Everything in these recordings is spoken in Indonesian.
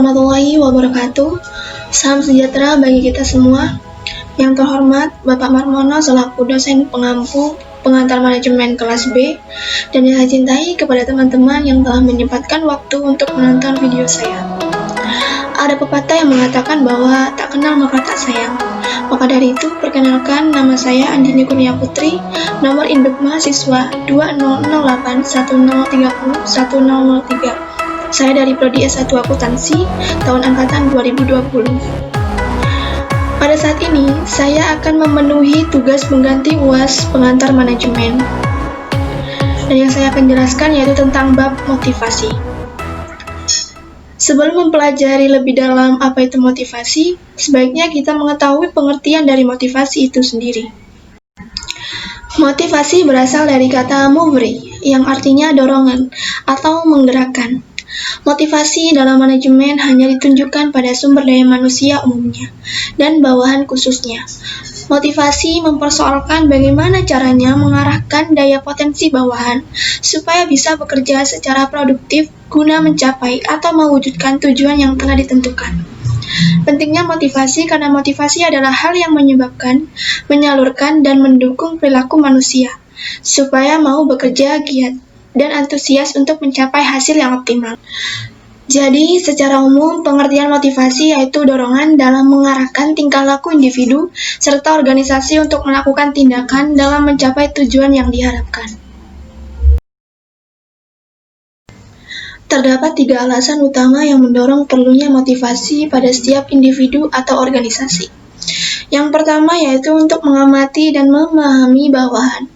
warahmatullahi wabarakatuh. Salam sejahtera bagi kita semua. Yang terhormat Bapak Marmono selaku dosen pengampu pengantar manajemen kelas B, dan yang saya cintai kepada teman-teman yang telah menyempatkan waktu untuk menonton video saya. Ada pepatah yang mengatakan bahwa tak kenal maka tak sayang. Maka dari itu, perkenalkan, nama saya Andini Kurnia Putri, nomor induk mahasiswa 200810301003. Saya dari Prodi S1 Akuntansi, tahun angkatan 2020. Pada saat ini, saya akan memenuhi tugas pengganti UAS pengantar manajemen. Dan yang saya akan jelaskan yaitu tentang bab motivasi. Sebelum mempelajari lebih dalam apa itu motivasi, sebaiknya kita mengetahui pengertian dari motivasi itu sendiri. Motivasi berasal dari kata movere, yang artinya dorongan atau menggerakkan. Motivasi dalam manajemen hanya ditunjukkan pada sumber daya manusia umumnya, dan bawahan khususnya. Motivasi mempersoalkan bagaimana caranya mengarahkan daya potensi bawahan supaya bisa bekerja secara produktif guna mencapai atau mewujudkan tujuan yang telah ditentukan. Pentingnya motivasi karena motivasi adalah hal yang menyebabkan, menyalurkan, dan mendukung perilaku manusia, supaya mau bekerja giat dan antusias untuk mencapai hasil yang optimal. Jadi, secara umum, pengertian motivasi yaitu dorongan dalam mengarahkan tingkah laku individu serta organisasi untuk melakukan tindakan dalam mencapai tujuan yang diharapkan. Terdapat 3 alasan utama yang mendorong perlunya motivasi pada setiap individu atau organisasi. Yang pertama yaitu untuk mengamati dan memahami bawahan.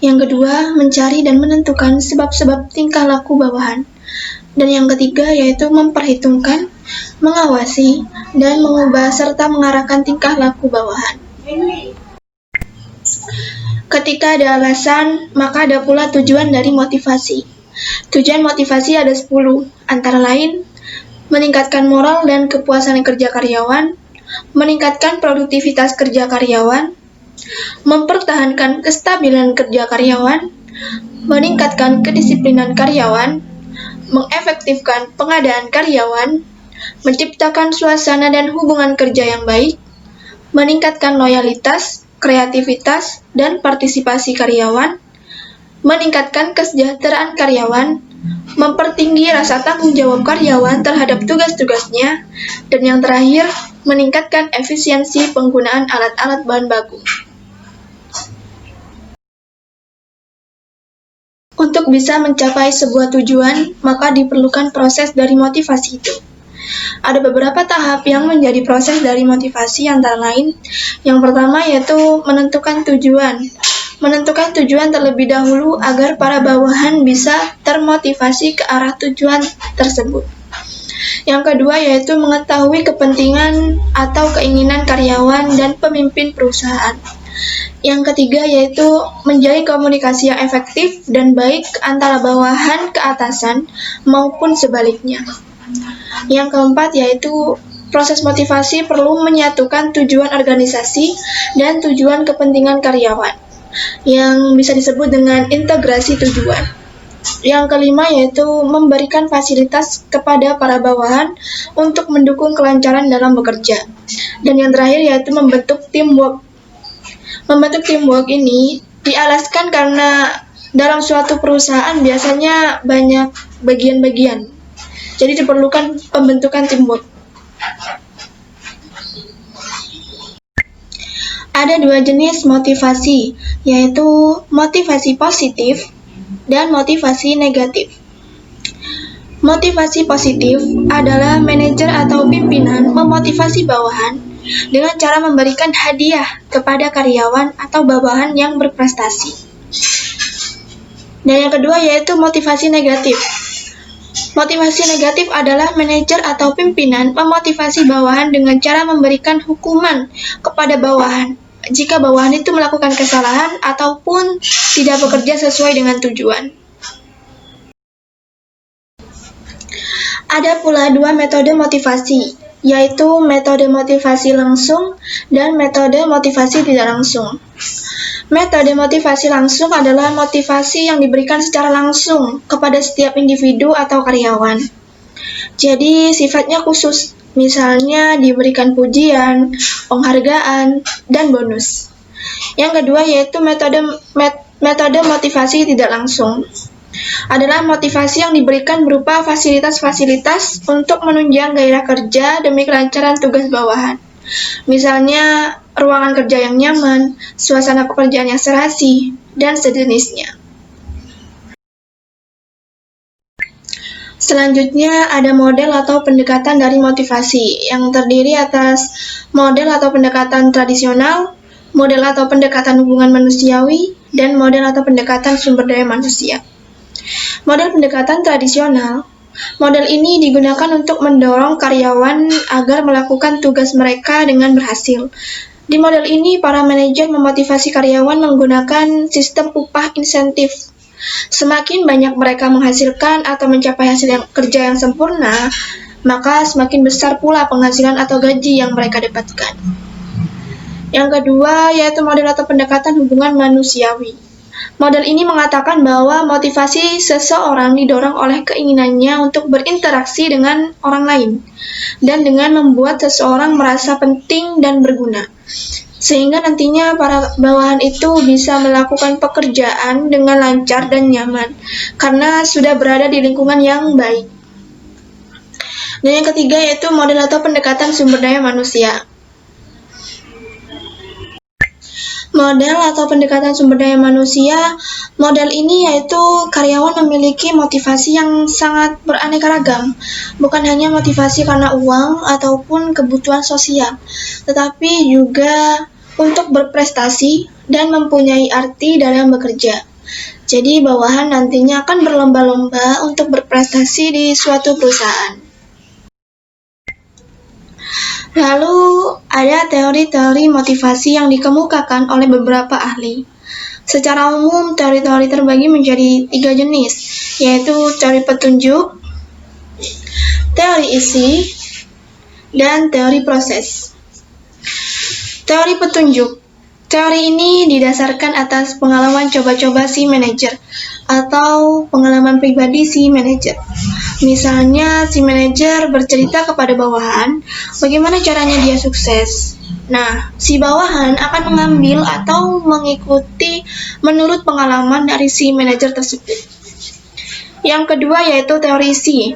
Yang kedua, mencari dan menentukan sebab-sebab tingkah laku bawahan. Dan yang ketiga yaitu memperhitungkan, mengawasi, dan mengubah serta mengarahkan tingkah laku bawahan. Ketika ada alasan, maka ada pula tujuan dari motivasi. Tujuan motivasi ada 10, antara lain meningkatkan moral dan kepuasan kerja karyawan, meningkatkan produktivitas kerja karyawan, mempertahankan kestabilan kerja karyawan, meningkatkan kedisiplinan karyawan, mengefektifkan pengadaan karyawan, menciptakan suasana dan hubungan kerja yang baik, meningkatkan loyalitas, kreativitas, dan partisipasi karyawan, meningkatkan kesejahteraan karyawan, mempertinggi rasa tanggung jawab karyawan terhadap tugas-tugasnya, dan yang terakhir, meningkatkan efisiensi penggunaan alat-alat bahan baku. Untuk bisa mencapai sebuah tujuan, maka diperlukan proses dari motivasi itu. Ada beberapa tahap yang menjadi proses dari motivasi, antara lain, yang pertama yaitu menentukan tujuan. Menentukan tujuan terlebih dahulu agar para bawahan bisa termotivasi ke arah tujuan tersebut. Yang kedua yaitu mengetahui kepentingan atau keinginan karyawan dan pemimpin perusahaan. Yang ketiga yaitu menjalin komunikasi yang efektif dan baik antara bawahan ke atasan maupun sebaliknya. Yang keempat yaitu proses motivasi perlu menyatukan tujuan organisasi dan tujuan kepentingan karyawan, yang bisa disebut dengan integrasi tujuan. Yang kelima yaitu memberikan fasilitas kepada para bawahan untuk mendukung kelancaran dalam bekerja. Dan yang terakhir yaitu membentuk teamwork. Membentuk teamwork ini dialaskan karena dalam suatu perusahaan biasanya banyak bagian-bagian. Jadi diperlukan pembentukan teamwork. Ada 2 jenis motivasi, yaitu motivasi positif dan motivasi negatif. Motivasi positif adalah manajer atau pimpinan memotivasi bawahan dengan cara memberikan hadiah kepada karyawan atau bawahan yang berprestasi. Dan yang kedua yaitu motivasi negatif. Motivasi negatif adalah manajer atau pimpinan memotivasi bawahan dengan cara memberikan hukuman kepada bawahan jika bawahan itu melakukan kesalahan ataupun tidak bekerja sesuai dengan tujuan. Ada pula 2 metode motivasi, yaitu metode motivasi langsung dan metode motivasi tidak langsung. Metode motivasi langsung adalah motivasi yang diberikan secara langsung kepada setiap individu atau karyawan. Jadi sifatnya khusus, misalnya diberikan pujian, penghargaan, dan bonus. Yang kedua yaitu metode motivasi tidak langsung. Adalah motivasi yang diberikan berupa fasilitas-fasilitas untuk menunjang gairah kerja demi kelancaran tugas bawahan. Misalnya ruangan kerja yang nyaman, suasana pekerjaan yang serasi, dan sejenisnya. Selanjutnya ada model atau pendekatan dari motivasi yang terdiri atas model atau pendekatan tradisional, model atau pendekatan hubungan manusiawi, dan model atau pendekatan sumber daya manusia. Model pendekatan tradisional, model ini digunakan untuk mendorong karyawan agar melakukan tugas mereka dengan berhasil. Di model ini, para manajer memotivasi karyawan menggunakan sistem upah insentif. Semakin banyak mereka menghasilkan atau mencapai hasil kerja yang sempurna, maka semakin besar pula penghasilan atau gaji yang mereka dapatkan. Yang kedua, yaitu model atau pendekatan hubungan manusiawi. Model ini mengatakan bahwa motivasi seseorang didorong oleh keinginannya untuk berinteraksi dengan orang lain, dan dengan membuat seseorang merasa penting dan berguna. Sehingga nantinya para bawahan itu bisa melakukan pekerjaan dengan lancar dan nyaman, karena sudah berada di lingkungan yang baik. Dan yang ketiga yaitu model atau pendekatan sumber daya manusia. Model atau pendekatan sumber daya manusia, model ini yaitu karyawan memiliki motivasi yang sangat beraneka ragam, bukan hanya motivasi karena uang ataupun kebutuhan sosial, tetapi juga untuk berprestasi dan mempunyai arti dalam bekerja. Jadi bawahan nantinya akan berlomba-lomba untuk berprestasi di suatu perusahaan. Lalu ada teori-teori motivasi yang dikemukakan oleh beberapa ahli. Secara umum, teori-teori terbagi menjadi 3 jenis, yaitu teori petunjuk, teori isi, dan teori proses. Teori petunjuk. Teori ini didasarkan atas pengalaman coba-coba si manajer atau pengalaman pribadi si manajer. Misalnya, si manajer bercerita kepada bawahan bagaimana caranya dia sukses. Nah, si bawahan akan mengambil atau mengikuti menurut pengalaman dari si manajer tersebut. Yang kedua yaitu teori isi.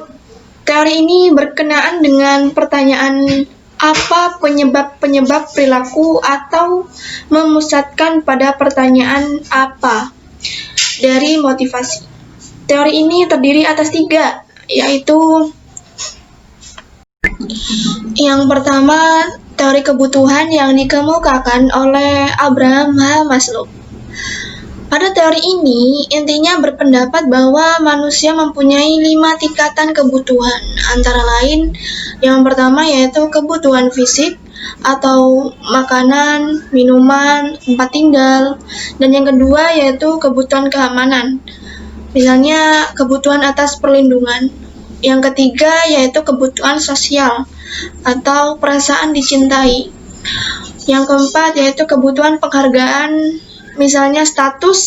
Teori ini berkenaan dengan pertanyaan apa penyebab-penyebab perilaku atau memusatkan pada pertanyaan apa dari motivasi. Teori ini terdiri atas 3, yaitu yang pertama, teori kebutuhan yang dikemukakan oleh Abraham H. Maslow. Pada teori ini, intinya berpendapat bahwa manusia mempunyai 5 tingkatan kebutuhan, antara lain yang pertama yaitu kebutuhan fisik atau makanan, minuman, tempat tinggal, dan yang kedua yaitu kebutuhan keamanan, misalnya kebutuhan atas perlindungan. Yang ketiga yaitu kebutuhan sosial atau perasaan dicintai. Yang keempat yaitu kebutuhan penghargaan, misalnya status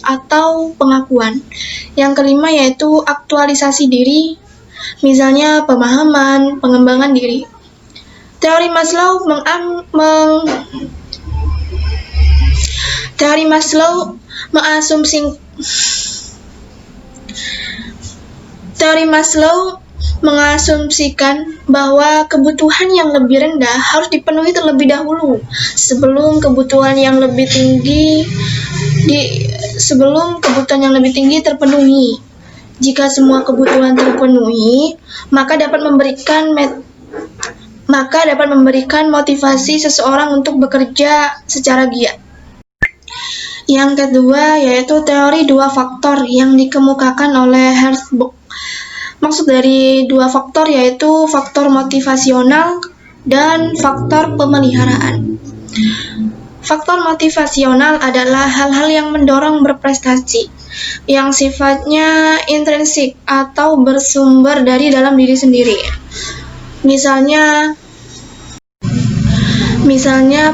atau pengakuan. Yang kelima yaitu aktualisasi diri, misalnya pemahaman, pengembangan diri. Teori Maslow mengasumsikan bahwa kebutuhan yang lebih rendah harus dipenuhi terlebih dahulu sebelum kebutuhan yang lebih tinggi terpenuhi. Jika semua kebutuhan terpenuhi, maka dapat memberikan motivasi seseorang untuk bekerja secara giat. Yang kedua yaitu teori 2 faktor yang dikemukakan oleh Herzberg. Maksud dari 2 faktor yaitu faktor motivasional dan faktor pemeliharaan. Faktor motivasional adalah hal-hal yang mendorong berprestasi, yang sifatnya intrinsik atau bersumber dari dalam diri sendiri. Misalnya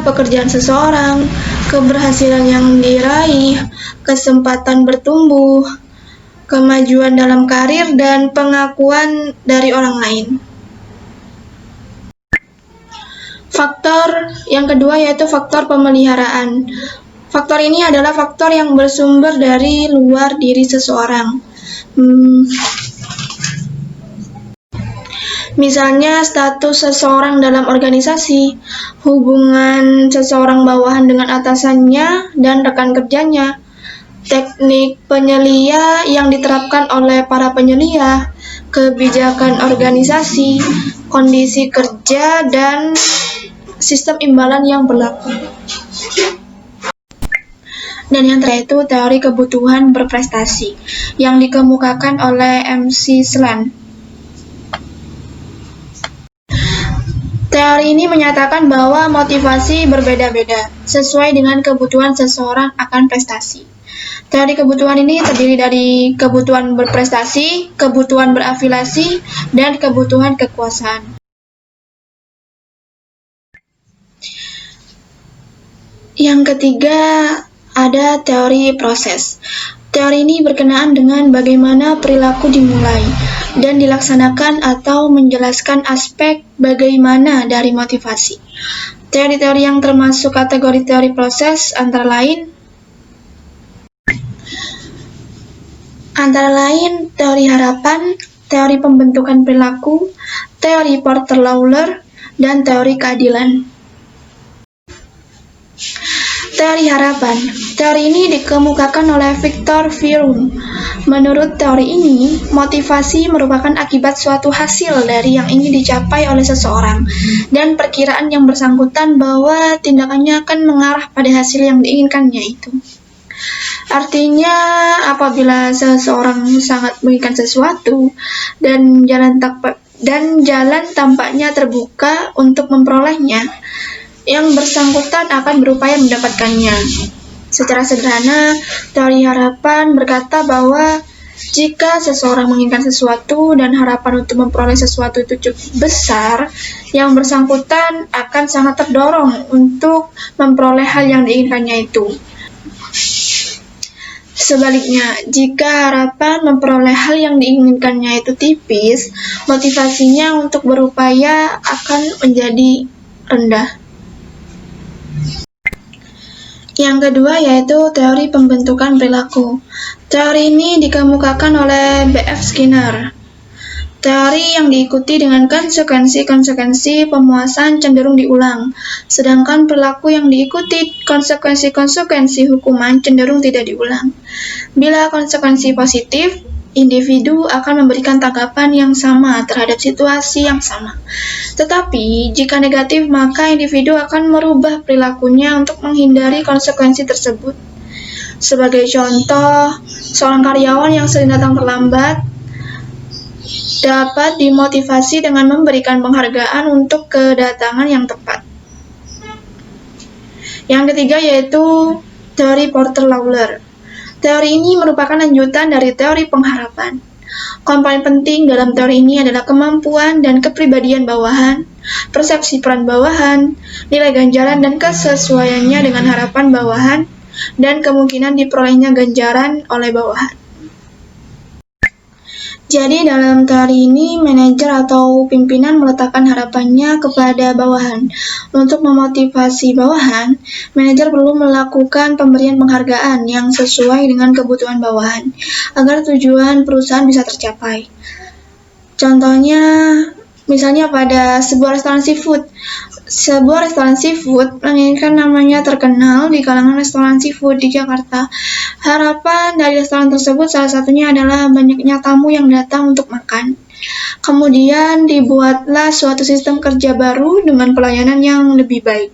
pekerjaan seseorang, keberhasilan yang diraih, kesempatan bertumbuh, kemajuan dalam karir, dan pengakuan dari orang lain. Faktor yang kedua yaitu faktor pemeliharaan. Faktor ini adalah faktor yang bersumber dari luar diri seseorang. Misalnya status seseorang dalam organisasi, hubungan seseorang bawahan dengan atasannya dan rekan kerjanya, teknik penyelia yang diterapkan oleh para penyelia, kebijakan organisasi, kondisi kerja, dan sistem imbalan yang berlaku. Dan yang terakhir itu teori kebutuhan berprestasi yang dikemukakan oleh MC Slan. Teori ini menyatakan bahwa motivasi berbeda-beda sesuai dengan kebutuhan seseorang akan prestasi. Teori kebutuhan ini terdiri dari kebutuhan berprestasi, kebutuhan berafiliasi, dan kebutuhan kekuasaan. Yang ketiga, ada teori proses. Teori ini berkenaan dengan bagaimana perilaku dimulai dan dilaksanakan atau menjelaskan aspek bagaimana dari motivasi. Teori-teori yang termasuk kategori teori proses antara lain teori harapan, teori pembentukan perilaku, teori Porter-Lawler, dan teori keadilan. Teori harapan. Teori ini dikemukakan oleh Victor Vieron. Menurut teori ini, motivasi merupakan akibat suatu hasil dari yang ingin dicapai oleh seseorang dan perkiraan yang bersangkutan bahwa tindakannya akan mengarah pada hasil yang diinginkannya itu. Artinya, apabila seseorang sangat menginginkan sesuatu dan jalan tampaknya terbuka untuk memperolehnya, yang bersangkutan akan berupaya mendapatkannya. Secara sederhana, teori harapan berkata bahwa jika seseorang menginginkan sesuatu dan harapan untuk memperoleh sesuatu itu cukup besar, yang bersangkutan akan sangat terdorong untuk memperoleh hal yang diinginkannya itu. Sebaliknya, jika harapan memperoleh hal yang diinginkannya itu tipis, motivasinya untuk berupaya akan menjadi rendah. Yang kedua yaitu teori pembentukan perilaku. Teori ini dikemukakan oleh B.F. Skinner. Teori yang diikuti dengan konsekuensi-konsekuensi pemuasan cenderung diulang, sedangkan perilaku yang diikuti konsekuensi-konsekuensi hukuman cenderung tidak diulang. Bila konsekuensi positif, individu akan memberikan tanggapan yang sama terhadap situasi yang sama. Tetapi, jika negatif, maka individu akan merubah perilakunya untuk menghindari konsekuensi tersebut. Sebagai contoh, seorang karyawan yang sering datang terlambat dapat dimotivasi dengan memberikan penghargaan untuk kedatangan yang tepat. Yang ketiga yaitu teori Porter-Lawler. Teori ini merupakan lanjutan dari teori pengharapan. Komponen penting dalam teori ini adalah kemampuan dan kepribadian bawahan, persepsi peran bawahan, nilai ganjaran dan kesesuaiannya dengan harapan bawahan, dan kemungkinan diperolehnya ganjaran oleh bawahan. Jadi dalam teori ini, manajer atau pimpinan meletakkan harapannya kepada bawahan. Untuk memotivasi bawahan, manajer perlu melakukan pemberian penghargaan yang sesuai dengan kebutuhan bawahan, agar tujuan perusahaan bisa tercapai. Contohnya, misalnya pada sebuah restoran seafood. Sebuah restoran seafood menginginkan namanya terkenal di kalangan restoran seafood di Jakarta. Harapan dari restoran tersebut salah satunya adalah banyaknya tamu yang datang untuk makan. Kemudian dibuatlah suatu sistem kerja baru dengan pelayanan yang lebih baik,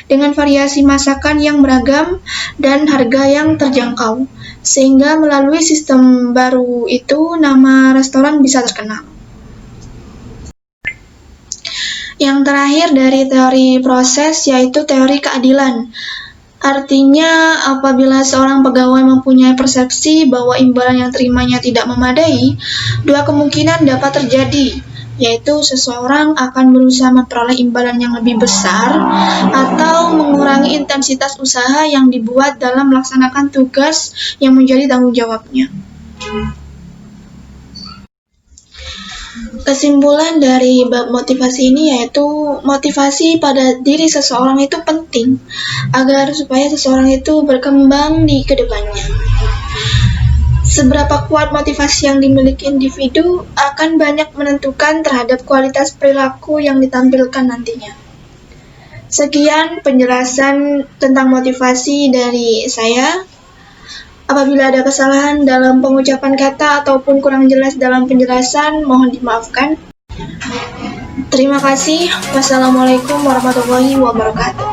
dengan variasi masakan yang beragam dan harga yang terjangkau, sehingga melalui sistem baru itu nama restoran bisa terkenal. Yang terakhir dari teori proses yaitu teori keadilan. Artinya, apabila seorang pegawai mempunyai persepsi bahwa imbalan yang terimanya tidak memadai, dua kemungkinan dapat terjadi, yaitu seseorang akan berusaha memperoleh imbalan yang lebih besar atau mengurangi intensitas usaha yang dibuat dalam melaksanakan tugas yang menjadi tanggung jawabnya. Kesimpulan dari bab motivasi ini yaitu motivasi pada diri seseorang itu penting agar supaya seseorang itu berkembang di kedepannya. Seberapa kuat motivasi yang dimiliki individu akan banyak menentukan terhadap kualitas perilaku yang ditampilkan nantinya. Sekian penjelasan tentang motivasi dari saya. Apabila ada kesalahan dalam pengucapan kata ataupun kurang jelas dalam penjelasan, mohon dimaafkan. Terima kasih. Wassalamualaikum warahmatullahi wabarakatuh.